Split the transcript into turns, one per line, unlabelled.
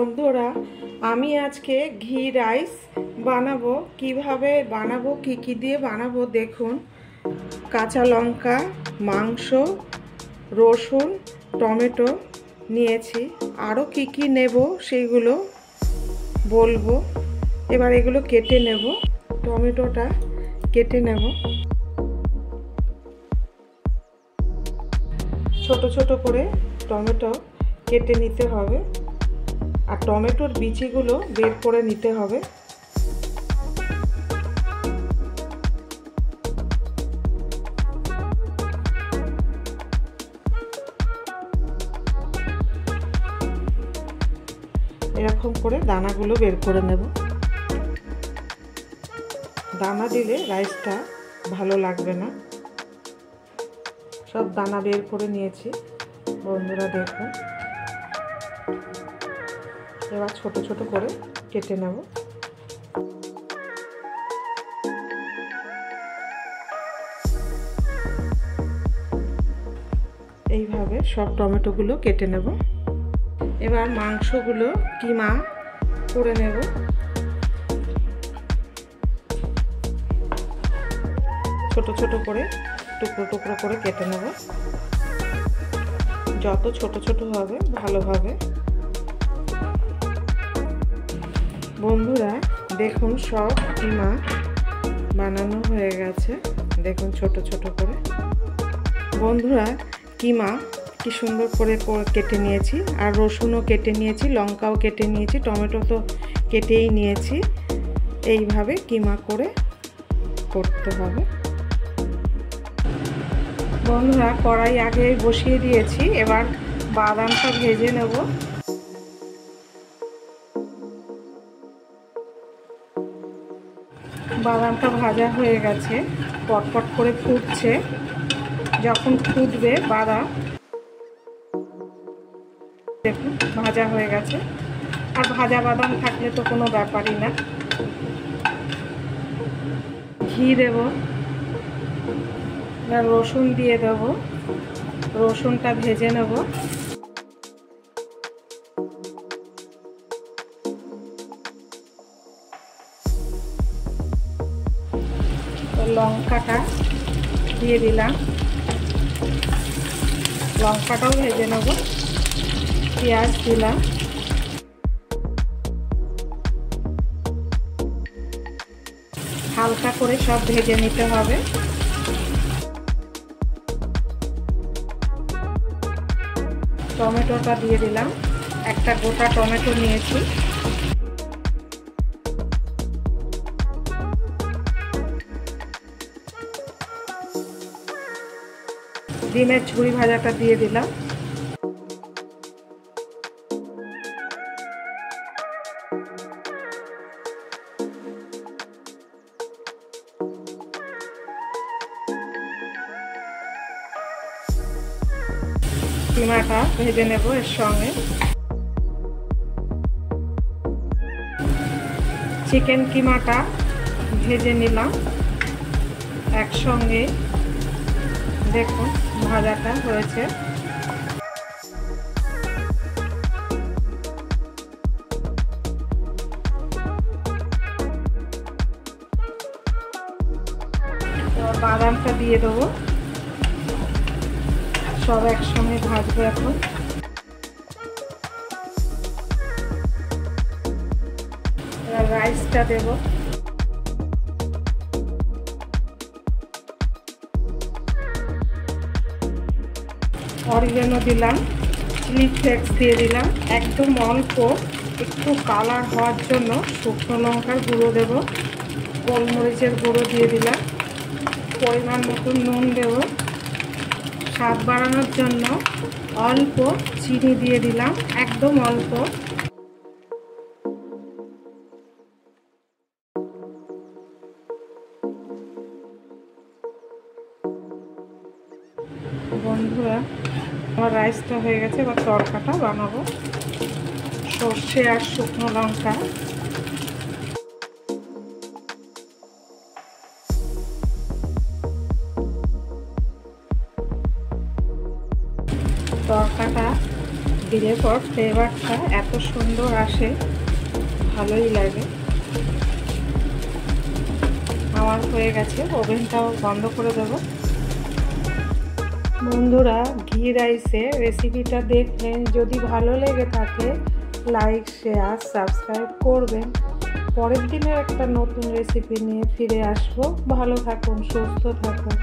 বন্ধুরা, আমি আজকে ঘি রাইস বানাবো। কিভাবে বানাবো, কি দিয়ে বানাবো দেখুন। কাঁচা লঙ্কা, মাংস, রসুন, টমেটো নিয়েছি। আরও কি নেব সেইগুলো বলবো। এবার এগুলো কেটে নেব। টমেটোটা কেটে নেব। ছোট ছোট করে টমেটো কেটে নিতে হবে, আর টমেটোর বিচিগুলো বের করে নিতে হবে। এরকম করে দানাগুলো বের করে নেব। দানা দিলে রাইসটা ভালো লাগবে না। সব দানা বের করে নিয়েছি বন্ধুরা, দেখুন। এবার ছোট ছোট করে কেটে নেব। এইভাবে সব টমেটোগুলো কেটে নেব। এবার মাংসগুলো কিমা করে নেব। ছোট ছোট করে টুকরো টুকরো করে কেটে নেব। যত ছোট ছোট হবে ভালোভাবে। বন্ধুরা দেখুন, সব কিমা বানানো হয়ে গেছে। দেখুন ছোট ছোট করে। বন্ধুরা কিমা কি সুন্দর করে কেটে নিয়েছি, আর রসুনও কেটে নিয়েছি, লঙ্কাও কেটে নিয়েছি, টমেটো তো কেটেই নিয়েছি। এইভাবে কিমা করে করতে হবে। বন্ধুরা কড়াই আগে বসিয়ে দিয়েছি। এবার বাদামটা ভেজে নেব। বাদামটা ভাজা হয়ে গেছে, পটপট করে ফুটছে। যখন ফুটবে বাদাম, দেখুন ভাজা হয়ে গেছে। আর ভাজা বাদাম থাকলে তো কোনো ব্যাপারই না। ঘি দেব, রসুন দিয়ে দেব। রসুনটা ভেজে নেব। লঙ্কাটা দিয়ে দিলাম। লঙ্কাটাও ভেজে নেব। পেঁয়াজ দিলাম। হালকা করে সব ভেজে নিতে হবে। টমেটোটা দিয়ে দিলাম। একটা গোটা টমেটো নিয়েছি। ডিমের ঝুড়ি ভাজাটা দিয়ে দিলাম। কিমাটা ভেজে নেব এর সঙ্গে। চিকেন কিমাটা ভেজে নিলাম একসঙ্গে। দেখুন ভাজাটা হয়েছে। বাদামটা দিয়ে দেবো। সব একসঙ্গে ভাজবো এখন। রাইসটা দেব। অরিগেনো দিলাম, চিলি ফ্লেক্স দিয়ে দিলাম একদম অল্প, একটু কালার হওয়ার জন্য। শুকনো লঙ্কার গুঁড়ো দেব, গোলমরিচের গুঁড়ো দিয়ে দিলাম, পরিমাণ মতো নুন দেব, স্বাদ বাড়ানোর জন্য অল্প চিনি দিয়ে দিলাম, একদম অল্প। বন্ধুরা আমার রাইসটা হয়ে গেছে। এবার তড়কাটা বানাবো। সর্ষে আর শুকনো লঙ্কা, তড়কাটা দিলে পর ফ্লেভারটা এত সুন্দর আসে, ভালোই লাগে। আমার হয়ে গেছে, ওভেনটাও বন্ধ করে দেব। বন্ধুরা, ঘি রাইসের রেসিপিটা দেখলেন, যদি ভালো লেগে থাকে লাইক, শেয়ার, সাবস্ক্রাইব করবেন। পরের দিনের একটা নতুন রেসিপি নিয়ে ফিরে আসবো। ভালো থাকুন, সুস্থ থাকুন।